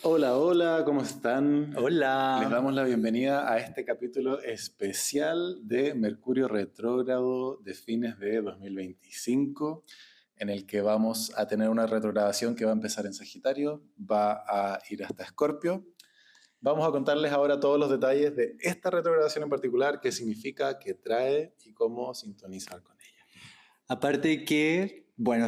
Hola, hola, ¿cómo están? Les Hola. damos la bienvenida a este capítulo especial de Mercurio retrógrado de fines de 2025, en el que vamos a tener una retrogradación que va a empezar en Sagitario, va a ir hasta Escorpio. Vamos a contarles ahora todos los detalles de esta retrogradación en particular, qué significa, qué trae y cómo sintonizar con ella. Aparte que, bueno,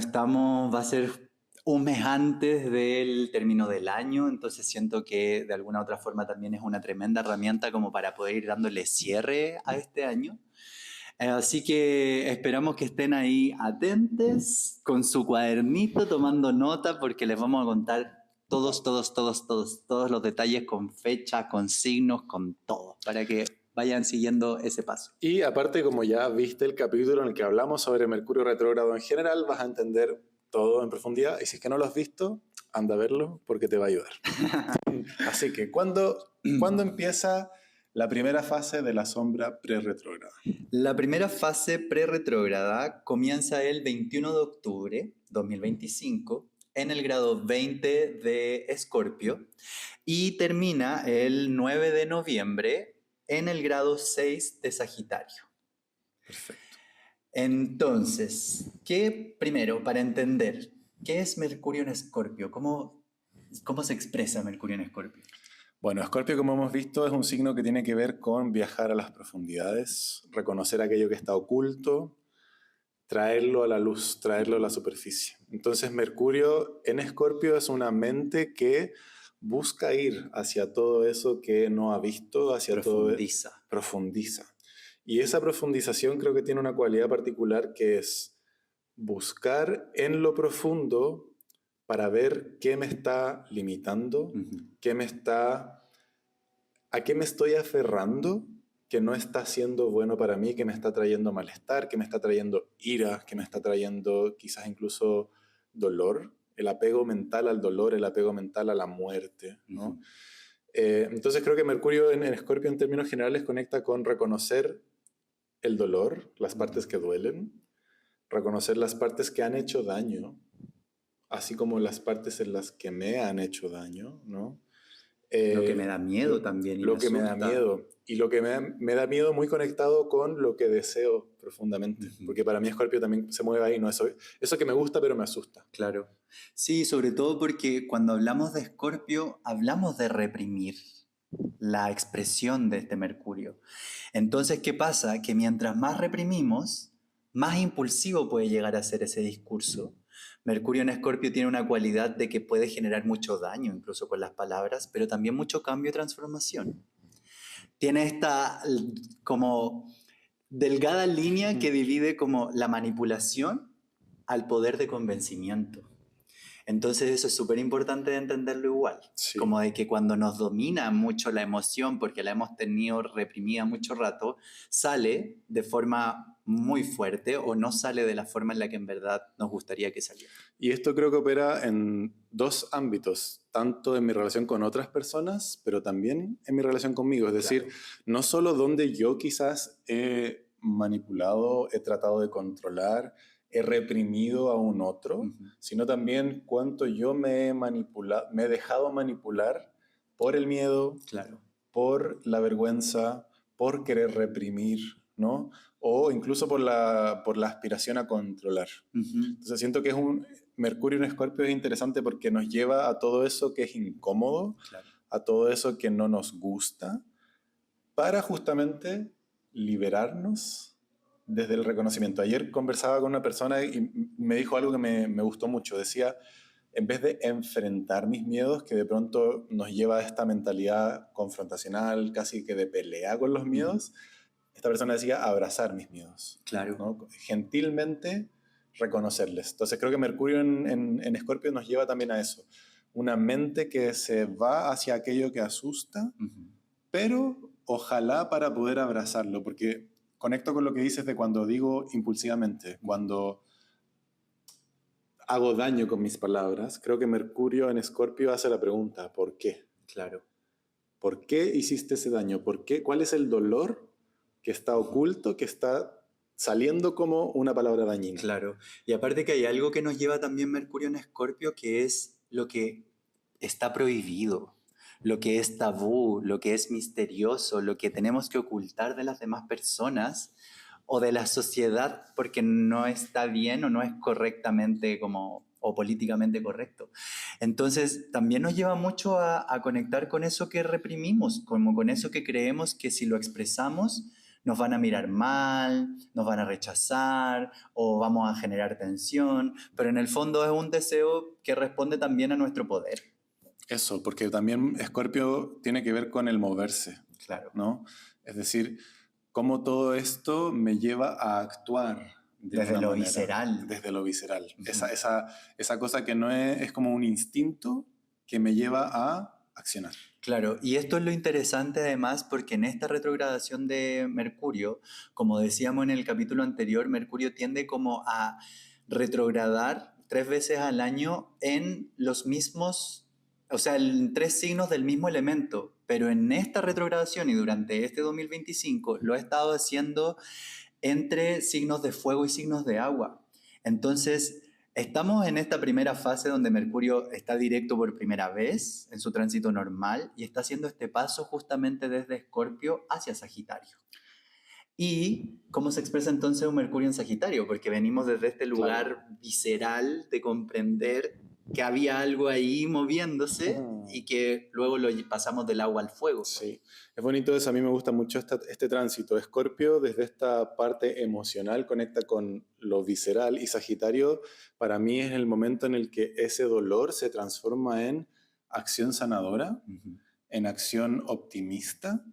va a ser un mes antes del término del año, entonces siento que de alguna u otra forma también es una tremenda herramienta como para poder ir dándole cierre a este año. Así que esperamos que estén ahí atentes con su cuadernito tomando nota porque les vamos a contar todos los detalles con fecha, con signos, con todo, para que vayan siguiendo ese paso. Y aparte, como ya viste el capítulo en el que hablamos sobre Mercurio retrógrado en general, vas a entender todo en profundidad. Y si es que no lo has visto, anda a verlo porque te va a ayudar. Así que, ¿cuándo empieza la primera fase de la sombra pre-retrógrada? La primera fase pre-retrógrada comienza el 21 de octubre 2025 en el grado 20 de Escorpio y termina el 9 de noviembre en el grado 6 de Sagitario. Perfecto. Entonces, primero, para entender, ¿qué es Mercurio en Escorpio? ¿Cómo se expresa Mercurio en Escorpio? Bueno, Escorpio, como hemos visto, es un signo que tiene que ver con viajar a las profundidades, reconocer aquello que está oculto, traerlo a la luz, traerlo a la superficie. Entonces, Mercurio en Escorpio es una mente que busca ir hacia todo eso que no ha visto, hacia todo, Profundiza. profundiza. Y esa profundización creo que tiene una cualidad particular que es buscar en lo profundo para ver qué me está limitando, qué me está, a qué me estoy aferrando que no está siendo bueno para mí, que me está trayendo malestar, que me está trayendo ira, que me está trayendo quizás incluso dolor, el apego mental al dolor, el apego mental a la muerte, ¿no? Entonces creo que Mercurio en Escorpio en términos generales conecta con reconocer el dolor, las partes que duelen, reconocer las partes que han hecho daño, así como las partes en las que me han hecho daño, ¿no? Lo que me da miedo también y me Lo que me da asusta. miedo. Y lo que me da miedo muy conectado con lo que deseo profundamente. Porque para mí Escorpio también se mueve ahí, ¿no? Eso que me gusta pero me asusta. Claro. Sí, sobre todo porque cuando hablamos de Escorpio, hablamos de reprimir la expresión de este Mercurio. Entonces, ¿qué pasa? Que mientras más reprimimos, más impulsivo puede llegar a ser ese discurso. Mercurio en Escorpio tiene una cualidad de que puede generar mucho daño, incluso con las palabras, pero también mucho cambio y transformación. Tiene esta como delgada línea que divide como la manipulación al poder de convencimiento. Entonces eso es súper importante de entenderlo igual, Sí. como de que cuando nos domina mucho la emoción, porque la hemos tenido reprimida mucho rato, sale de forma muy fuerte o no sale de la forma en la que en verdad nos gustaría que saliera. Y esto creo que opera en dos ámbitos, tanto en mi relación con otras personas, pero también en mi relación conmigo. Es decir, Claro. no solo donde yo quizás he manipulado, he tratado de controlar, he reprimido a un otro, sino también cuánto yo me he manipulado, me he dejado manipular por el miedo, Claro. por la vergüenza, por querer reprimir, ¿no? O incluso por la aspiración a controlar. Entonces siento que Mercurio en Escorpio es interesante porque nos lleva a todo eso que es incómodo, Claro. a todo eso que no nos gusta, para justamente liberarnos desde el reconocimiento. Ayer conversaba con una persona y me dijo algo que me gustó mucho. Decía, en vez de enfrentar mis miedos, que de pronto nos lleva a esta mentalidad confrontacional, casi que de pelea con los miedos, esta persona decía abrazar mis miedos, Claro. ¿no? Gentilmente reconocerles. Entonces creo que Mercurio en Escorpio nos lleva también a eso. Una mente que se va hacia aquello que asusta, pero ojalá para poder abrazarlo, porque conecto con lo que dices de cuando digo impulsivamente, cuando hago daño con mis palabras. Creo que Mercurio en Escorpio hace la pregunta, ¿por qué? Claro. ¿Por qué hiciste ese daño? ¿Por qué? ¿Cuál es el dolor que está oculto, que está saliendo como una palabra dañina? Claro. Y aparte que hay algo que nos lleva también Mercurio en Escorpio, que es lo que está prohibido, lo que es tabú, lo que es misterioso, lo que tenemos que ocultar de las demás personas o de la sociedad porque no está bien o no es correctamente o políticamente correcto. Entonces, también nos lleva mucho a conectar con eso que reprimimos, como con eso que creemos que si lo expresamos nos van a mirar mal, nos van a rechazar o vamos a generar tensión, pero en el fondo es un deseo que responde también a nuestro poder. Eso, porque también Escorpio tiene que ver con el moverse, Claro. ¿no? Es decir, cómo todo esto me lleva a actuar de Desde una lo manera, visceral. desde lo visceral. Ujú. Esa cosa que no es como un instinto que me lleva a accionar. Claro, y esto es lo interesante además porque en esta retrogradación de Mercurio, como decíamos en el capítulo anterior, Mercurio tiende como a retrogradar 3 veces al año en los mismos, o sea, en 3 signos del mismo elemento, pero en esta retrogradación y durante este 2025 lo ha estado haciendo entre signos de fuego y signos de agua. Entonces, estamos en esta primera fase donde Mercurio está directo por primera vez en su tránsito normal y está haciendo este paso justamente desde Escorpio hacia Sagitario. ¿Y cómo se expresa entonces un Mercurio en Sagitario? Porque venimos desde este lugar visceral de comprender que había algo ahí moviéndose y que luego lo pasamos del agua al fuego. Sí, es bonito eso. A mí me gusta mucho este tránsito. Escorpio desde esta parte emocional conecta con lo visceral y Sagitario para mí es el momento en el que ese dolor se transforma en acción sanadora, en acción optimista,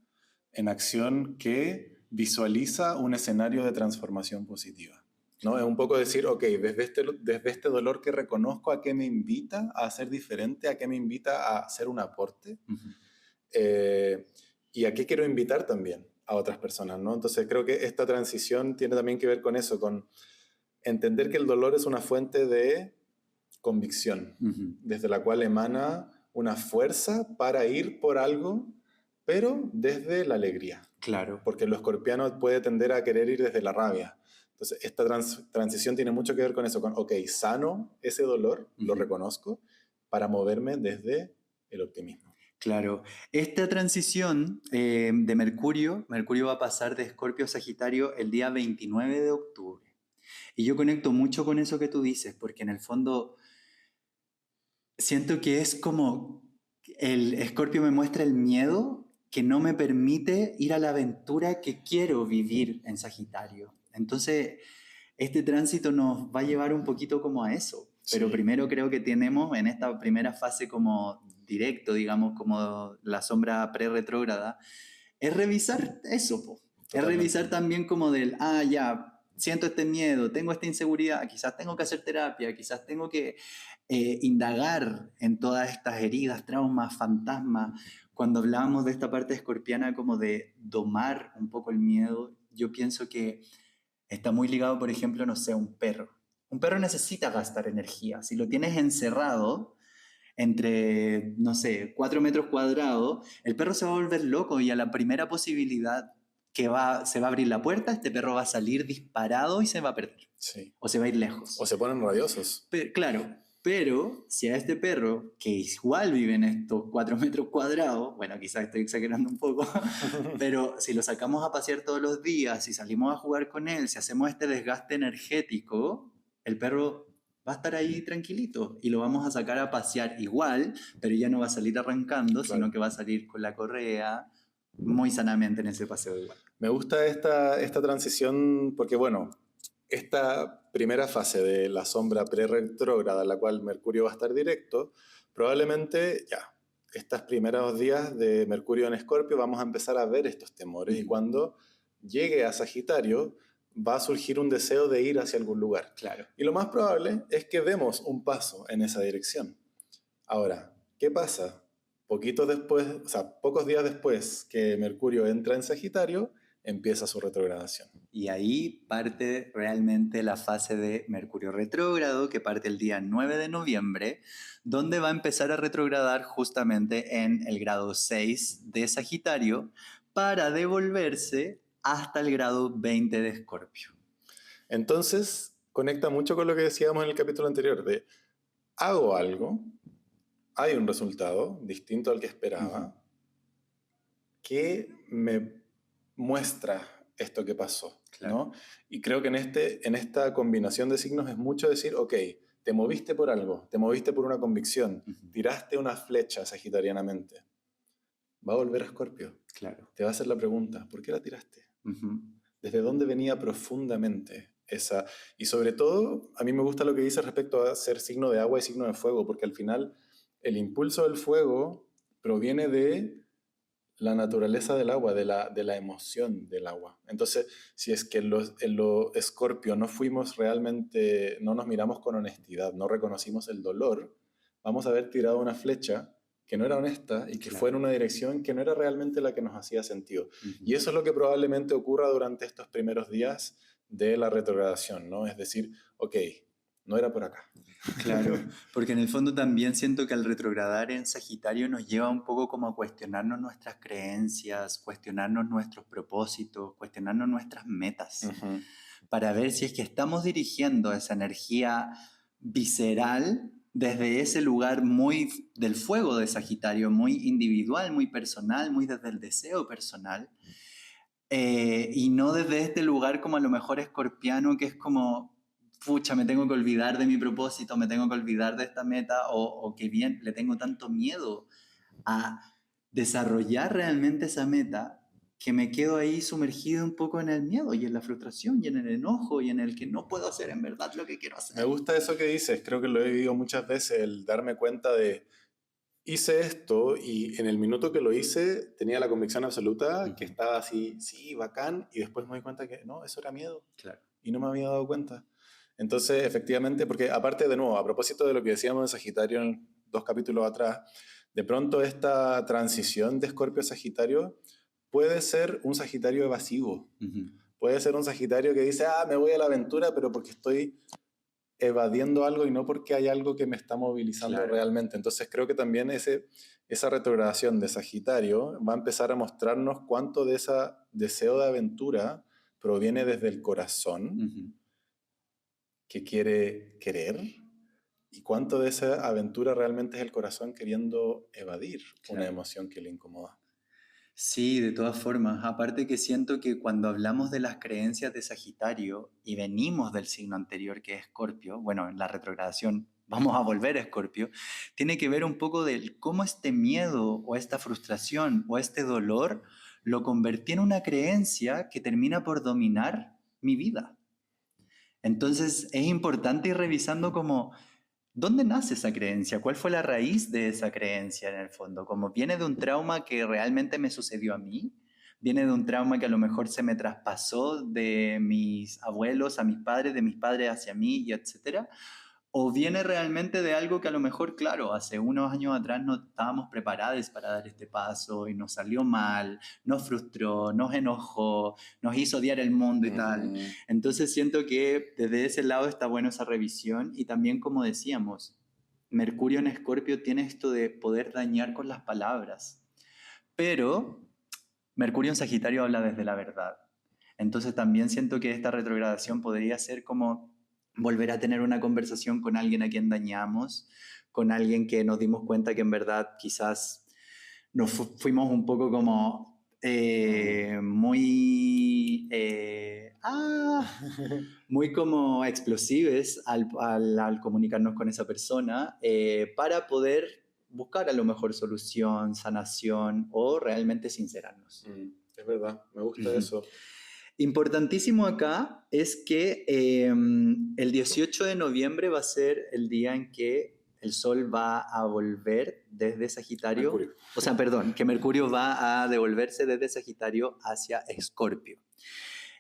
en acción que visualiza un escenario de transformación positiva. ¿No? Es un poco decir, ok, desde este dolor que reconozco, ¿a qué me invita a ser diferente? ¿A qué me invita a hacer un aporte? Y a qué quiero invitar también a otras personas, ¿no? Entonces creo que esta transición tiene también que ver con eso, con entender que el dolor es una fuente de convicción, desde la cual emana una fuerza para ir por algo, pero desde la alegría. Claro. Porque lo escorpiano puede tender a querer ir desde la rabia. Entonces, esta transición tiene mucho que ver con eso, con, ok, sano ese dolor, lo reconozco, para moverme desde el optimismo. Claro, esta transición de Mercurio va a pasar de Escorpio a Sagitario el día 29 de octubre. Y yo conecto mucho con eso que tú dices, porque en el fondo siento que es como el Escorpio me muestra el miedo que no me permite ir a la aventura que quiero vivir en Sagitario. Entonces, este tránsito nos va a llevar un poquito como a eso. Pero primero creo que tenemos en esta primera fase como directo, digamos, como la sombra pre-retrógrada, es revisar eso, po. Es revisar también como del, ya, siento este miedo, tengo esta inseguridad, quizás tengo que hacer terapia, quizás tengo que indagar en todas estas heridas, traumas, fantasmas. Cuando hablábamos de esta parte escorpiana como de domar un poco el miedo, yo pienso que está muy ligado, por ejemplo, no sé, a un perro. Un perro necesita gastar energía. Si lo tienes encerrado entre, no sé, 4 metros cuadrados, el perro se va a volver loco y a la primera posibilidad que se va a abrir la puerta, este perro va a salir disparado y se va a perder. Sí. O se va a ir lejos. O se ponen rabiosos. Claro, pero si a este perro, que igual vive en estos 4 metros cuadrados, bueno, quizás estoy exagerando un poco, pero si lo sacamos a pasear todos los días, si salimos a jugar con él, si hacemos este desgaste energético, el perro va a estar ahí tranquilito y lo vamos a sacar a pasear igual, pero ya no va a salir arrancando, sino que va a salir con la correa muy sanamente en ese paseo igual. Me gusta esta transición porque, bueno, esta primera fase de la sombra pre-retrógrada, en la cual Mercurio va a estar directo, probablemente ya, estos primeros días de Mercurio en Escorpio vamos a empezar a ver estos temores y cuando llegue a Sagitario va a surgir un deseo de ir hacia algún lugar. Claro. Y lo más probable es que demos un paso en esa dirección. Ahora, ¿qué pasa? Pocos días después que Mercurio entra en Sagitario, empieza su retrogradación. Y ahí parte realmente la fase de Mercurio retrógrado, que parte el día 9 de noviembre, donde va a empezar a retrogradar justamente en el grado 6 de Sagitario para devolverse hasta el grado 20 de Escorpio. Entonces, conecta mucho con lo que decíamos en el capítulo anterior, de hago algo, hay un resultado distinto al que esperaba, ¿qué me muestra esto que pasó? Claro. ¿No? Y creo que en esta combinación de signos es mucho decir, ok, te moviste por algo, te moviste por una convicción, tiraste una flecha sagitarianamente. Va a volver a Escorpio. Claro. Te va a hacer la pregunta, ¿por qué la tiraste? ¿Desde dónde venía profundamente esa? Y sobre todo, a mí me gusta lo que dice respecto a ser signo de agua y signo de fuego, porque al final el impulso del fuego proviene de la naturaleza del agua, de la emoción del agua. Entonces, si es que en lo Escorpio no fuimos realmente, no nos miramos con honestidad, no reconocimos el dolor, vamos a haber tirado una flecha que no era honesta y que fue en una dirección que no era realmente la que nos hacía sentido. Y eso es lo que probablemente ocurra durante estos primeros días de la retrogradación, ¿no? Es decir, ok, no era por acá. Claro, porque en el fondo también siento que al retrogradar en Sagitario nos lleva un poco como a cuestionarnos nuestras creencias, cuestionarnos nuestros propósitos, cuestionarnos nuestras metas, para ver si es que estamos dirigiendo esa energía visceral desde ese lugar muy del fuego de Sagitario, muy individual, muy personal, muy desde el deseo personal, y no desde este lugar como a lo mejor escorpiano, que es como, pucha, me tengo que olvidar de mi propósito, me tengo que olvidar de esta meta, o que bien, le tengo tanto miedo a desarrollar realmente esa meta, que me quedo ahí sumergido un poco en el miedo y en la frustración y en el enojo y en el que no puedo hacer en verdad lo que quiero hacer. Me gusta eso que dices, creo que lo he vivido muchas veces, el darme cuenta de, hice esto y en el minuto que lo hice tenía la convicción absoluta que estaba así, sí, bacán, y después me di cuenta que no, eso era miedo. Claro. Y no me había dado cuenta. Entonces, efectivamente, porque aparte de nuevo, a propósito de lo que decíamos en Sagitario en 2 capítulos atrás, de pronto esta transición de Escorpio a Sagitario puede ser un Sagitario evasivo. Puede ser un Sagitario que dice, me voy a la aventura, pero porque estoy evadiendo algo y no porque hay algo que me está movilizando realmente. Entonces creo que también esa retrogradación de Sagitario va a empezar a mostrarnos cuánto de ese deseo de aventura proviene desde el corazón, que quiere querer, y cuánto de esa aventura realmente es el corazón queriendo evadir una emoción que le incomoda. Sí, de todas formas. Aparte que siento que cuando hablamos de las creencias de Sagitario y venimos del signo anterior que es Escorpio, bueno, en la retrogradación vamos a volver a Escorpio, tiene que ver un poco de cómo este miedo o esta frustración o este dolor lo convertí en una creencia que termina por dominar mi vida. Entonces es importante ir revisando como, ¿dónde nace esa creencia? ¿Cuál fue la raíz de esa creencia en el fondo? ¿Como viene de un trauma que realmente me sucedió a mí? ¿Viene de un trauma que a lo mejor se me traspasó de mis abuelos a mis padres hacia mí y etcétera? ¿O viene realmente de algo que a lo mejor, claro, hace unos años atrás no estábamos preparados para dar este paso y nos salió mal, nos frustró, nos enojó, nos hizo odiar el mundo y tal? Entonces siento que desde ese lado está bueno esa revisión y también, como decíamos, Mercurio en Escorpio tiene esto de poder dañar con las palabras, pero Mercurio en Sagitario habla desde la verdad. Entonces también siento que esta retrogradación podría ser como volver a tener una conversación con alguien a quien dañamos, con alguien que nos dimos cuenta que en verdad quizás nos fuimos un poco como muy como explosives al comunicarnos con esa persona, para poder buscar a lo mejor solución, sanación o realmente sincerarnos. Es verdad, me gusta eso. Importantísimo acá es que el 18 de noviembre va a ser el día en que el Sol va a volver desde Sagitario. Mercurio. O sea, perdón, que Mercurio va a devolverse desde Sagitario hacia Escorpio.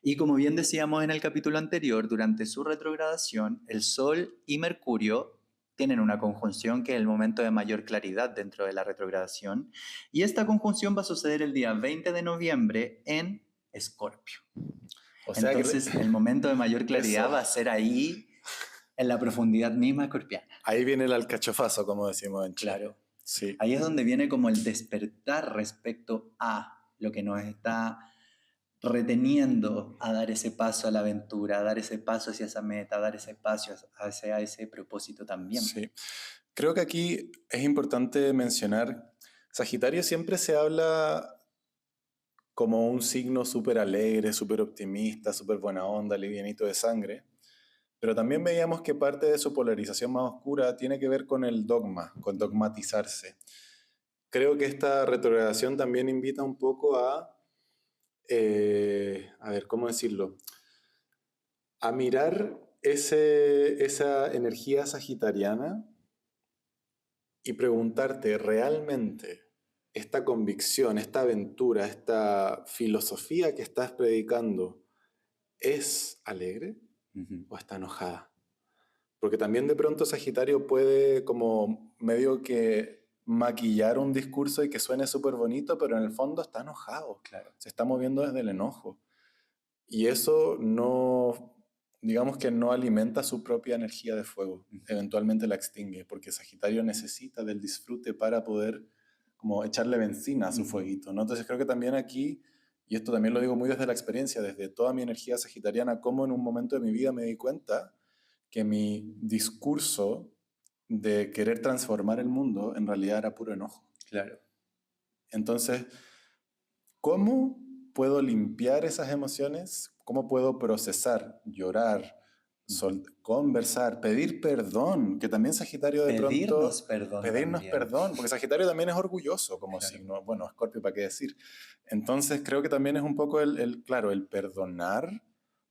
Y como bien decíamos en el capítulo anterior, durante su retrogradación, el Sol y Mercurio tienen una conjunción que es el momento de mayor claridad dentro de la retrogradación. Y esta conjunción va a suceder el día 20 de noviembre en Escorpio. O sea, entonces el momento de mayor claridad va a ser ahí, en la profundidad misma escorpiana. Ahí viene el alcachofazo, como decimos en Chile. Claro. Sí. Ahí es donde viene como el despertar respecto a lo que nos está reteniendo a dar ese paso a la aventura, a dar ese paso hacia esa meta, a dar ese paso hacia ese propósito también. Sí. Creo que aquí es importante mencionar, Sagitario siempre se habla como un signo súper alegre, súper optimista, súper buena onda, livianito de sangre, pero también veíamos que parte de su polarización más oscura tiene que ver con el dogma, con dogmatizarse. Creo que esta retrogradación también invita un poco a ver, ¿cómo decirlo? A mirar esa energía sagitariana y preguntarte, ¿realmente esta convicción, esta aventura, esta filosofía que estás predicando es alegre Ujú. o está enojada? Porque también de pronto Sagitario puede como medio que maquillar un discurso y que suene súper bonito, pero en el fondo está enojado, Claro. se está moviendo desde el enojo. Y eso no, digamos que no alimenta su propia energía de fuego, Ujú. eventualmente la extingue, porque Sagitario necesita del disfrute para poder como echarle benzina a su Ujú. fueguito, ¿no? Entonces creo que también aquí, y esto también lo digo muy desde la experiencia, desde toda mi energía sagitariana, como en un momento de mi vida me di cuenta que mi discurso de querer transformar el mundo en realidad era puro enojo. Claro. Entonces, ¿cómo puedo limpiar esas emociones? ¿Cómo puedo procesar, llorar, Ujú. conversar, pedir perdón? Que también Sagitario de Pedirnos pronto, perdón pedirnos también. perdón, porque Sagitario también es orgulloso como Claro. signo. Bueno, Escorpio, ¿para qué decir? Entonces creo que también es un poco claro, el perdonar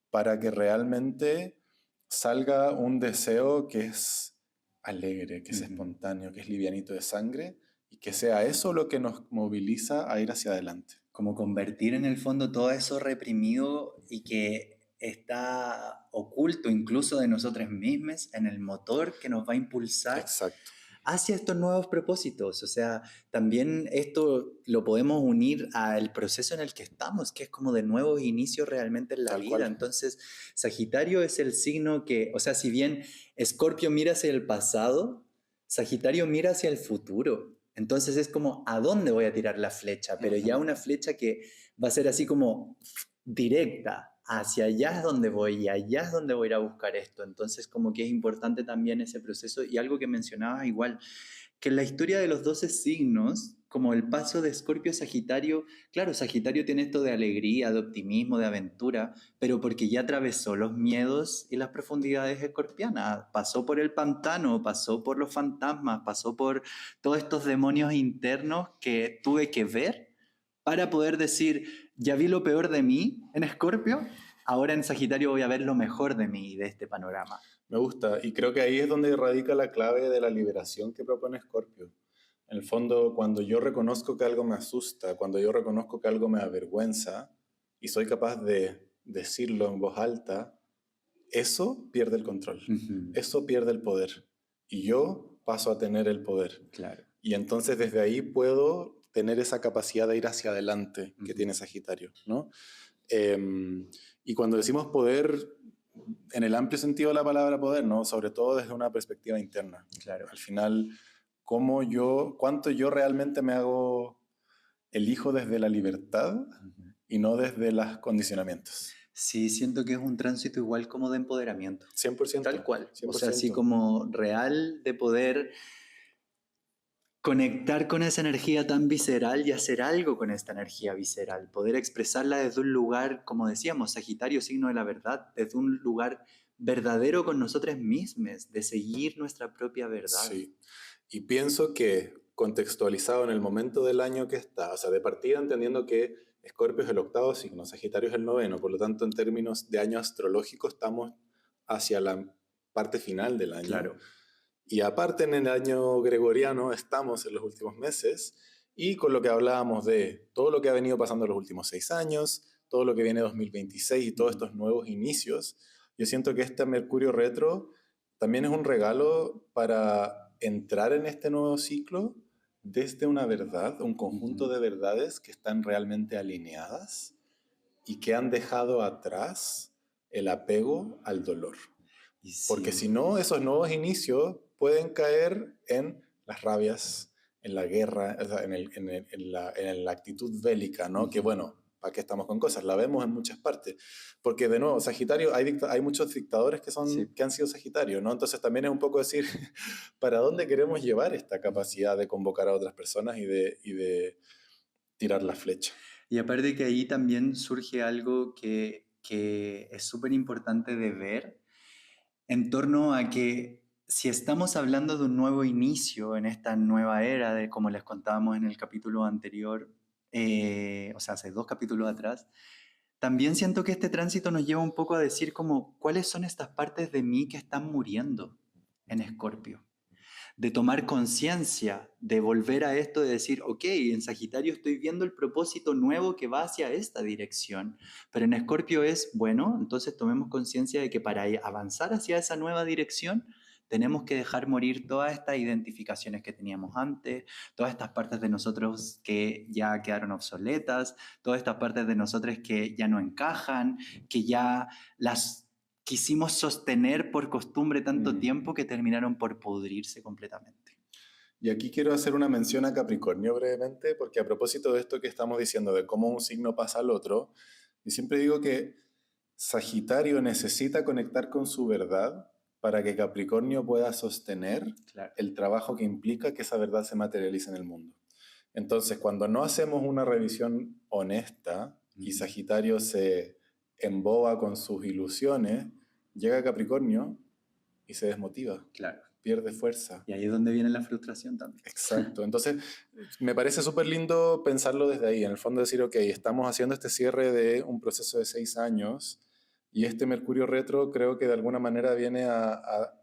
para que realmente salga un deseo que es alegre, que es Ujú. espontáneo, que es livianito de sangre y que sea eso lo que nos moviliza a ir hacia adelante. Como convertir en el fondo todo eso reprimido y que está oculto incluso de nosotros mismos en el motor que nos va a impulsar Exacto, hacia estos nuevos propósitos. O sea, también esto lo podemos unir al proceso en el que estamos, que es como de nuevos inicios realmente en la tal vida. cual. Entonces, Sagitario es el signo que, o sea, si bien Escorpio mira hacia el pasado, Sagitario mira hacia el futuro. Entonces es como, ¿a dónde voy a tirar la flecha? Pero ya Ujú. una flecha que va a ser así como directa. Hacia allá es donde voy y allá es donde voy a ir a buscar esto. Entonces como que es importante también ese proceso y algo que mencionabas igual, que en la historia de los 12 signos, como el paso de Escorpio a Sagitario, claro, Sagitario tiene esto de alegría, de optimismo, de aventura, pero porque ya atravesó los miedos y las profundidades escorpianas, pasó por el pantano, pasó por los fantasmas, pasó por todos estos demonios internos que tuve que ver para poder decir, ya vi lo peor de mí en Escorpio, ahora en Sagitario voy a ver lo mejor de mí y de este panorama. Me gusta, y creo que ahí es donde radica la clave de la liberación que propone Scorpio. En el fondo, cuando yo reconozco que algo me asusta, cuando yo reconozco que algo me avergüenza y soy capaz de decirlo en voz alta, eso pierde el control, Ujú. eso pierde el poder y yo paso a tener el poder. Claro. Y entonces desde ahí puedo tener esa capacidad de ir hacia adelante que Ujú. tiene Sagitario, ¿no? Em, y cuando decimos poder, en el amplio sentido de la palabra poder, ¿no? Sobre todo desde una perspectiva interna. Claro. Al final, cuánto yo realmente me hago, elijo desde la libertad Ujú. y no desde los condicionamientos. Sí, siento que es un tránsito igual como de empoderamiento, tal 100%, cual. O sea, así 100%. como real de poder conectar con esa energía tan visceral y hacer algo con esta energía visceral, poder expresarla desde un lugar, como decíamos, Sagitario, signo de la verdad, desde un lugar verdadero con nosotros mismos, de seguir nuestra propia verdad. Sí. Y pienso que contextualizado en el momento del año que está, o sea, de partida entendiendo que Escorpio es el octavo signo, Sagitario es el noveno, por lo tanto en términos de año astrológico estamos hacia la parte final del año. Claro. Y aparte en el año gregoriano estamos en los últimos meses y con lo que hablábamos de todo lo que ha venido pasando en los últimos 6 años, todo lo que viene 2026 y todos Ujú. estos nuevos inicios, yo siento que este Mercurio retro también es un regalo para entrar en este nuevo ciclo desde una verdad, un conjunto Ujú. de verdades que están realmente alineadas y que han dejado atrás el apego al dolor. Y Porque sí. si no, esos nuevos inicios pueden caer en las rabias, en la guerra, o sea, en la actitud bélica, ¿no? Que Ujú. bueno, ¿para qué estamos con cosas? La vemos en muchas partes. Porque de nuevo, Sagitario, hay muchos dictadores Sí. que han sido Sagitario, ¿no? Entonces también es un poco decir, ¿para dónde queremos llevar esta capacidad de convocar a otras personas y de tirar la flecha? Y aparte que ahí también surge algo que es súper importante de ver en torno a que si estamos hablando de un nuevo inicio en esta nueva era, de como les contábamos en el capítulo anterior, o sea, hace 2 capítulos atrás, también siento que este tránsito nos lleva un poco a decir como cuáles son estas partes de mí que están muriendo en Escorpio. De tomar conciencia, de volver a esto, de decir, ok, en Sagitario estoy viendo el propósito nuevo que va hacia esta dirección, pero en Escorpio es, bueno, entonces tomemos conciencia de que para avanzar hacia esa nueva dirección, tenemos que dejar morir todas estas identificaciones que teníamos antes, todas estas partes de nosotros que ya quedaron obsoletas, todas estas partes de nosotros que ya no encajan, que ya las quisimos sostener por costumbre tanto tiempo que terminaron por pudrirse completamente. Y aquí quiero hacer una mención a Capricornio brevemente, porque a propósito de esto que estamos diciendo, de cómo un signo pasa al otro, yo siempre digo que Sagitario necesita conectar con su verdad para que Capricornio pueda sostener el trabajo que implica que esa verdad se materialice en el mundo. Entonces, cuando no hacemos una revisión honesta y Sagitario se emboba con sus ilusiones, llega Capricornio y se desmotiva. Claro. Pierde fuerza. Y ahí es donde viene la frustración también. Exacto. Entonces, me parece súper lindo pensarlo desde ahí. En el fondo decir, ok, estamos haciendo este cierre de un proceso de 6 años y este Mercurio retro creo que de alguna manera viene a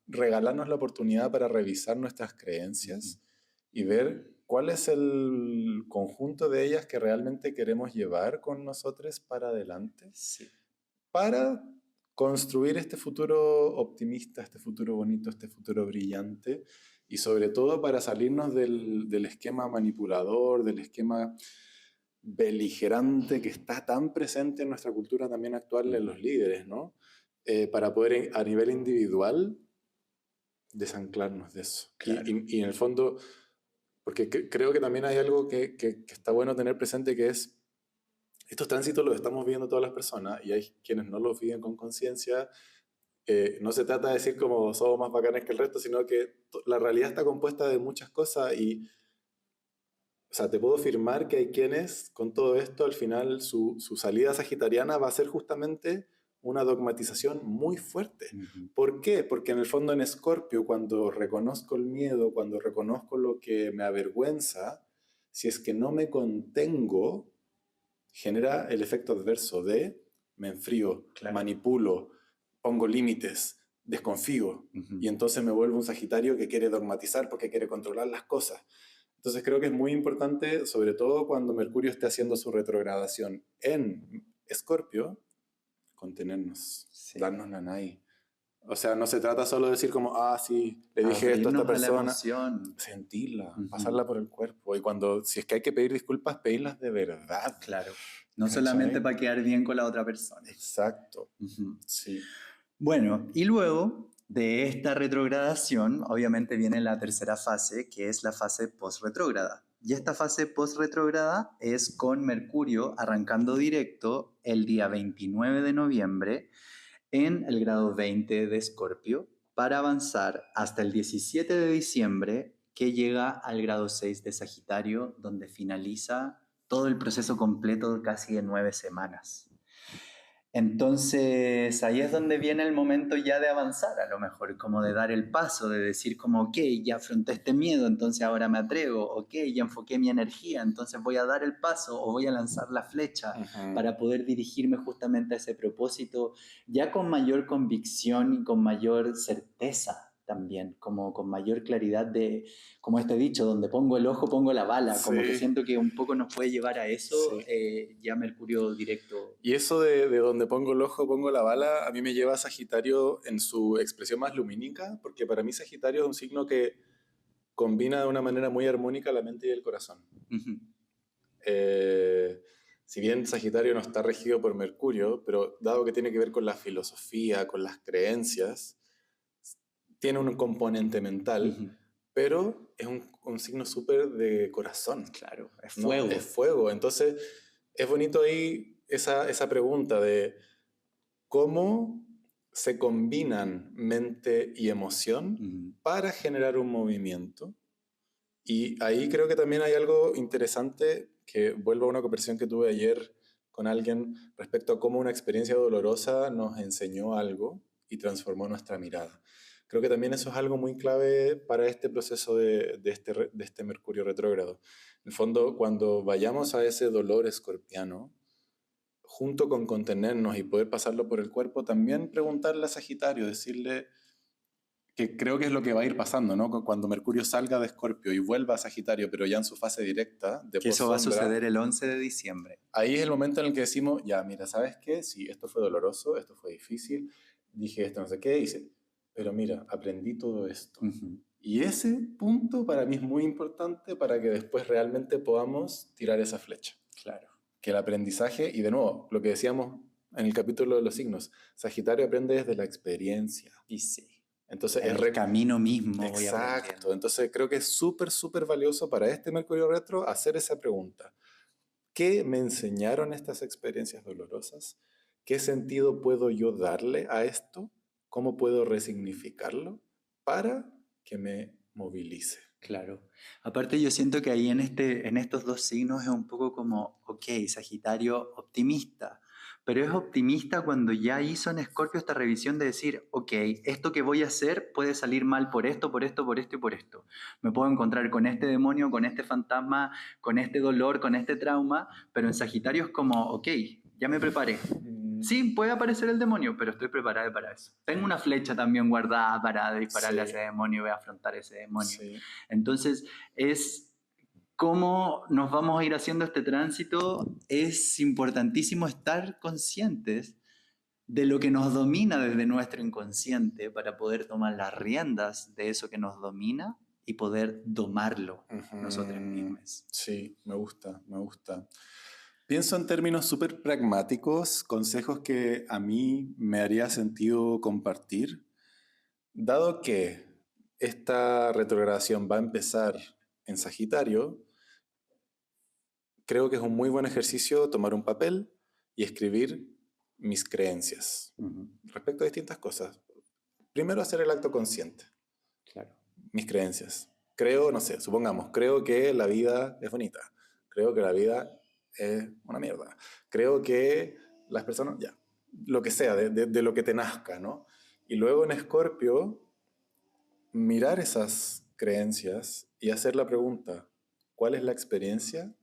regalarnos la oportunidad para revisar nuestras creencias y ver cuál es el conjunto de ellas que realmente queremos llevar con nosotros para adelante. Sí. Para construir este futuro optimista, este futuro bonito, este futuro brillante y sobre todo para salirnos del esquema manipulador, del esquema beligerante que está tan presente en nuestra cultura también actual en los líderes, ¿no? Para poder a nivel individual desanclarnos de eso. Claro. Y en el fondo, porque creo que también hay algo que está bueno tener presente, que es estos tránsitos los estamos viviendo todas las personas y hay quienes no los viven con conciencia. No se trata de decir como somos más bacanes que el resto, sino que la realidad está compuesta de muchas cosas y, o sea, te puedo afirmar que hay quienes con todo esto al final su salida sagitariana va a ser justamente una dogmatización muy fuerte. ¿Por qué? Porque en el fondo en Escorpio, cuando reconozco el miedo, cuando reconozco lo que me avergüenza, si es que no me contengo, genera el efecto adverso de me enfrío, manipulo, pongo límites, desconfío. Y entonces me vuelvo un Sagitario que quiere dogmatizar porque quiere controlar las cosas. Entonces creo que es muy importante, sobre todo cuando Mercurio esté haciendo su retrogradación en Escorpio, contenernos, darnos nanay. O sea, no se trata solo de decir como, sí, le dije esto a esta persona. Sentirla, pasarla por el cuerpo. Y cuando, si es que hay que pedir disculpas, pedirlas de verdad. Claro. No solamente para quedar bien con la otra persona. Exacto. Sí. Bueno, y luego de esta retrogradación, obviamente viene la tercera fase, que es la fase post-retrógrada. Y esta fase post-retrógrada es con Mercurio arrancando directo el día 29 de noviembre en el grado 20 de Escorpio para avanzar hasta el 17 de diciembre, que llega al grado 6 de Sagitario, donde finaliza todo el proceso completo casi de 9 semanas. Entonces ahí es donde viene el momento ya de avanzar, a lo mejor, como de dar el paso, de decir como, ok, ya afronté este miedo, entonces ahora me atrevo, ok, ya enfoqué mi energía, entonces voy a dar el paso o voy a lanzar la flecha para poder dirigirme justamente a ese propósito, ya con mayor convicción y con mayor certeza también, como con mayor claridad de, como este dicho, donde pongo el ojo, pongo la bala, como que siento que un poco nos puede llevar a eso, ya Mercurio directo. Y eso de donde pongo el ojo, pongo la bala, a mí me lleva a Sagitario en su expresión más lumínica, porque para mí Sagitario es un signo que combina de una manera muy armónica la mente y el corazón. Si bien Sagitario no está regido por Mercurio, pero dado que tiene que ver con la filosofía, con las creencias, tiene un componente mental, pero es un signo súper de corazón. Claro, es fuego. ¿No? Es fuego. Entonces, es bonito ahí esa pregunta de cómo se combinan mente y emoción para generar un movimiento. Y ahí creo que también hay algo interesante, que vuelvo a una conversación que tuve ayer con alguien respecto a cómo una experiencia dolorosa nos enseñó algo y transformó nuestra mirada. Creo que también eso es algo muy clave para este proceso de este Mercurio retrógrado. En el fondo, cuando vayamos a ese dolor escorpiano, junto con contenernos y poder pasarlo por el cuerpo, también preguntarle a Sagitario, decirle que creo que es lo que va a ir pasando, ¿no? Cuando Mercurio salga de Escorpio y vuelva a Sagitario, pero ya en su fase directa, de Que eso va a post-sombra, suceder el 11 de diciembre. ahí es el momento en el que decimos, ya, mira, ¿sabes qué? Sí, esto fue doloroso, esto fue difícil, dije esto no sé qué, hice, pero mira, aprendí todo esto. Y ese punto para mí es muy importante para que después realmente podamos tirar esa flecha. Claro. Que el aprendizaje, y de nuevo, lo que decíamos en el capítulo de los signos, Sagitario aprende desde la experiencia. Y sí. Entonces, el camino mismo. Exacto. Entonces creo que es súper, súper valioso para este Mercurio retro hacer esa pregunta. ¿Qué me enseñaron estas experiencias dolorosas? ¿Qué sentido puedo yo darle a esto? ¿Cómo puedo resignificarlo para que me movilice? Claro. Aparte yo siento que ahí en estos dos signos es un poco como, ok, Sagitario optimista, pero es optimista cuando ya hizo en Escorpio esta revisión de decir, ok, esto que voy a hacer puede salir mal por esto, por esto, por esto y por esto. Me puedo encontrar con este demonio, con este fantasma, con este dolor, con este trauma, pero en Sagitario es como, ok, ya me preparé. Sí, puede aparecer el demonio, pero estoy preparado para eso. Tengo una flecha también guardada para dispararle a ese demonio y voy a afrontar ese demonio. Sí. Entonces, es cómo nos vamos a ir haciendo este tránsito. Es importantísimo estar conscientes de lo que nos domina desde nuestro inconsciente para poder tomar las riendas de eso que nos domina y poder domarlo nosotros mismos. Sí, me gusta, me gusta. Pienso en términos súper pragmáticos, consejos que a mí me haría sentido compartir. Dado que esta retrogradación va a empezar en Sagitario, creo que es un muy buen ejercicio tomar un papel y escribir mis creencias respecto a distintas cosas. Primero, hacer el acto consciente. Claro. Mis creencias. Creo, no sé, supongamos, creo que la vida es bonita. Creo que la vida es una mierda. Creo que las personas, ya, lo que sea, de lo que te nazca, ¿no? Y luego en Escorpio, mirar esas creencias y hacer la pregunta, ¿cuál es la experiencia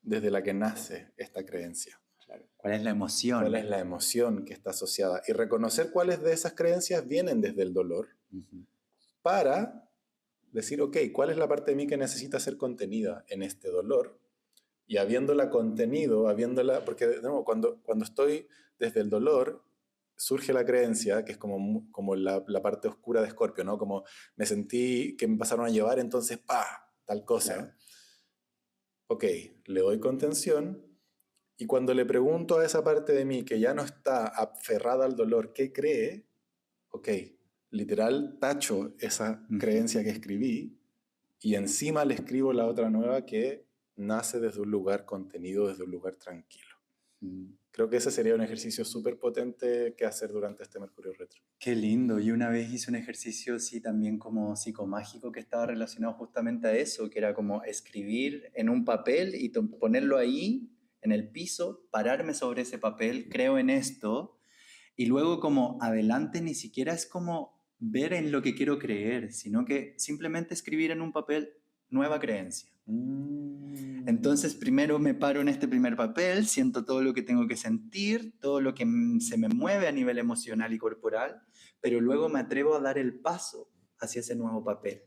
desde la que nace esta creencia? Claro. ¿Cuál es la emoción? ¿Cuál es la emoción que está asociada? Y reconocer cuáles de esas creencias vienen desde el dolor para decir, ok, ¿cuál es la parte de mí que necesita ser contenida en este dolor? Y habiéndola contenido, porque de nuevo, cuando estoy desde el dolor, surge la creencia, que es como la parte oscura de Escorpio, ¿no? Como me sentí que me pasaron a llevar, entonces, ¡pa! Tal cosa. Claro. Ok, le doy contención, y cuando le pregunto a esa parte de mí que ya no está aferrada al dolor, ¿qué cree? Ok, literal, tacho esa creencia que escribí, y encima le escribo la otra nueva que nace desde un lugar contenido, desde un lugar tranquilo. Creo que ese sería un ejercicio súper potente que hacer durante este Mercurio retro. Qué lindo. Y una vez hice un ejercicio así también como psicomágico que estaba relacionado justamente a eso, que era como escribir en un papel y ponerlo ahí en el piso, pararme sobre ese papel, creo en esto, y luego como adelante ni siquiera es como ver en lo que quiero creer, sino que simplemente escribir en un papel nueva creencia. Entonces primero me paro en este primer papel, siento todo lo que tengo que sentir, todo lo que se me mueve a nivel emocional y corporal, pero luego me atrevo a dar el paso hacia ese nuevo papel.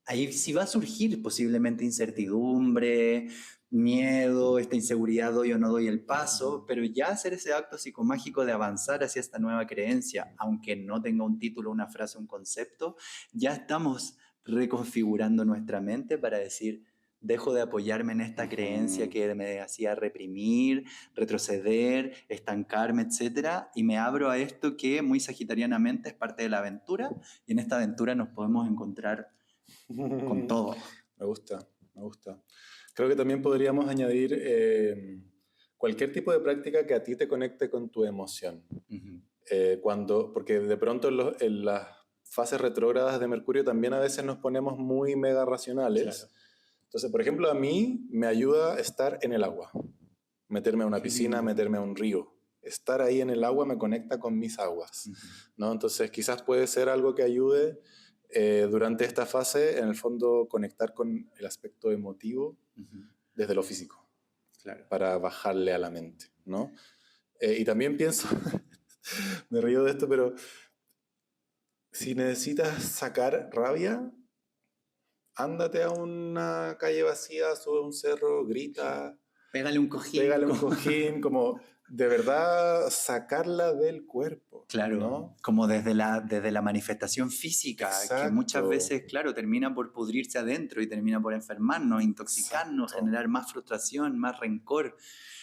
Ahí sí va a surgir posiblemente incertidumbre, miedo, esta inseguridad, doy o no doy el paso, pero ya hacer ese acto psicomágico de avanzar hacia esta nueva creencia, aunque no tenga un título, una frase, un concepto, ya estamos reconfigurando nuestra mente para decir, dejo de apoyarme en esta creencia que me hacía reprimir, retroceder, estancarme, etc. Y me abro a esto que muy sagitarianamente es parte de la aventura, y en esta aventura nos podemos encontrar con todo. Me gusta, me gusta. Creo que también podríamos añadir cualquier tipo de práctica que a ti te conecte con tu emoción. Porque de pronto en las fases retrógradas de Mercurio también a veces nos ponemos muy mega racionales. Claro. Entonces, por ejemplo, a mí me ayuda estar en el agua. Meterme a una piscina, meterme a un río. Estar ahí en el agua me conecta con mis aguas, ¿no? Entonces, quizás puede ser algo que ayude durante esta fase, en el fondo, conectar con el aspecto emotivo desde lo físico, Claro. para bajarle a la mente, ¿no? Y también pienso, me río de esto, pero si necesitas sacar rabia, ándate a una calle vacía, sube un cerro, grita. Pégale un cojín. Pégale un cojín, como de verdad sacarla del cuerpo. Claro, ¿no? como desde la manifestación física, Exacto. que muchas veces, claro, termina por pudrirse adentro y termina por enfermarnos, intoxicarnos, Exacto. generar más frustración, más rencor,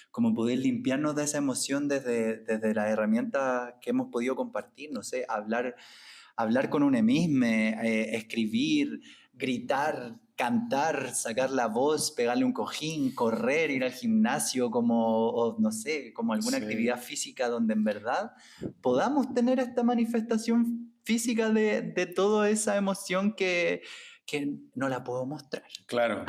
como poder limpiarnos de esa emoción desde las herramientas que hemos podido compartir, no sé, hablar con un emisme, escribir, gritar, cantar, sacar la voz, pegarle un cojín, correr, ir al gimnasio, no sé, como alguna actividad física donde en verdad podamos tener esta manifestación física de toda esa emoción que no la puedo mostrar. Claro.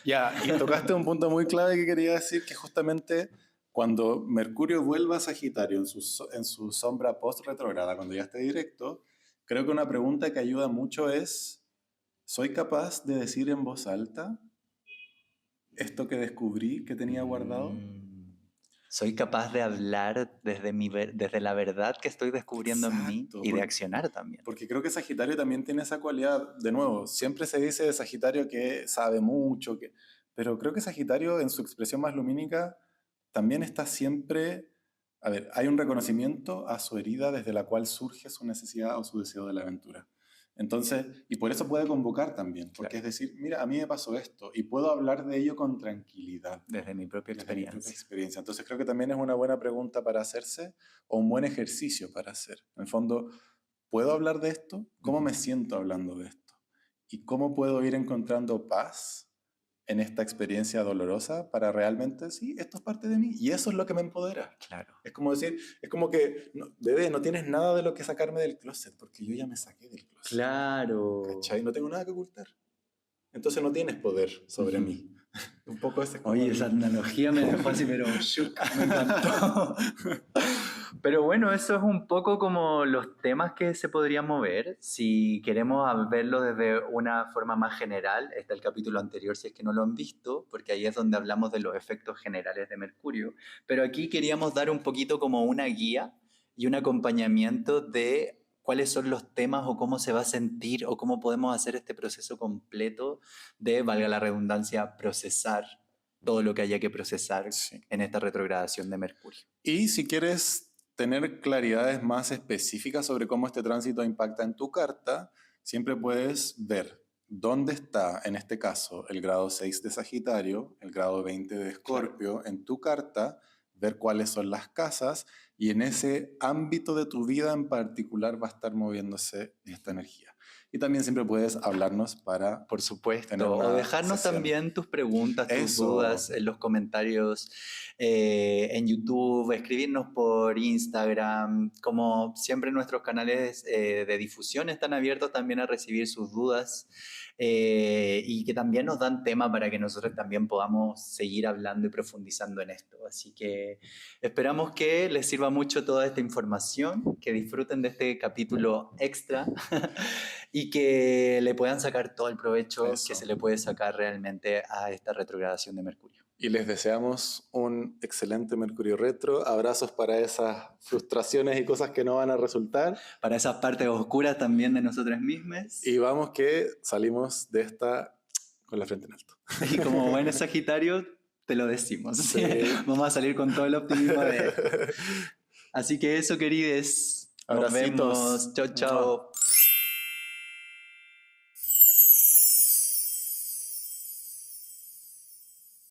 Ya, y tocaste un punto muy clave que quería decir, que justamente cuando Mercurio vuelva a Sagitario en su sombra post-retrógrada, cuando ya esté directo, creo que una pregunta que ayuda mucho es: ¿soy capaz de decir en voz alta esto que descubrí que tenía guardado? Soy capaz de hablar desde la verdad que estoy descubriendo en mí y de accionar también. Porque creo que Sagitario también tiene esa cualidad. De nuevo, siempre se dice de Sagitario que sabe mucho, pero creo que Sagitario en su expresión más lumínica también está siempre... A ver, hay un reconocimiento a su herida desde la cual surge su necesidad o su deseo de la aventura. Entonces, y por eso puede convocar también, porque claro, es decir, mira, a mí me pasó esto y puedo hablar de ello con tranquilidad. Desde mi propia experiencia. Entonces creo que también es una buena pregunta para hacerse o un buen ejercicio para hacer. En el fondo, ¿puedo hablar de esto? ¿Cómo me siento hablando de esto? ¿Y cómo puedo ir encontrando paz en esta experiencia dolorosa para realmente, sí, esto es parte de mí y eso es lo que me empodera? Claro. Es como decir, es como que, no, bebé, no tienes nada de lo que sacarme del closet porque yo ya me saqué del closet. Claro. ¿Cachai? No tengo nada que ocultar. Entonces no tienes poder sobre mí. Un poco ese. Oye, esa analogía me dejó así, pero me encantó. Pero bueno, eso es un poco como los temas que se podrían mover. Si queremos verlo desde una forma más general, está el capítulo anterior si es que no lo han visto, porque ahí es donde hablamos de los efectos generales de Mercurio. Pero aquí queríamos dar un poquito como una guía y un acompañamiento de cuáles son los temas o cómo se va a sentir o cómo podemos hacer este proceso completo de, valga la redundancia, procesar todo lo que haya que procesar en esta retrogradación de Mercurio. Y si quieres tener claridades más específicas sobre cómo este tránsito impacta en tu carta, siempre puedes ver dónde está, en este caso, el grado 6 de Sagitario, el grado 20 de Escorpio, claro, en tu carta, ver cuáles son las casas y en ese ámbito de tu vida en particular va a estar moviéndose esta energía. Y también siempre puedes hablarnos para... Por supuesto, o dejarnos sesión. También tus preguntas, tus dudas en los comentarios en YouTube, escribirnos por Instagram. Como siempre nuestros canales de difusión están abiertos también a recibir sus dudas y que también nos dan tema para que nosotros también podamos seguir hablando y profundizando en esto. Así que esperamos que les sirva mucho toda esta información, que disfruten de este capítulo extra y que le puedan sacar todo el provecho que se le puede sacar realmente a esta retrogradación de Mercurio. Y les deseamos un excelente Mercurio retro. Abrazos para esas frustraciones y cosas que no van a resultar. Para esas partes oscuras también de nosotros mismos. Y vamos que salimos de esta con la frente en alto. Y como buen Sagitario, te lo decimos. Sí. Vamos a salir con todo el optimismo de esto. Así que eso, queridos. Nos vemos. Chao, chao.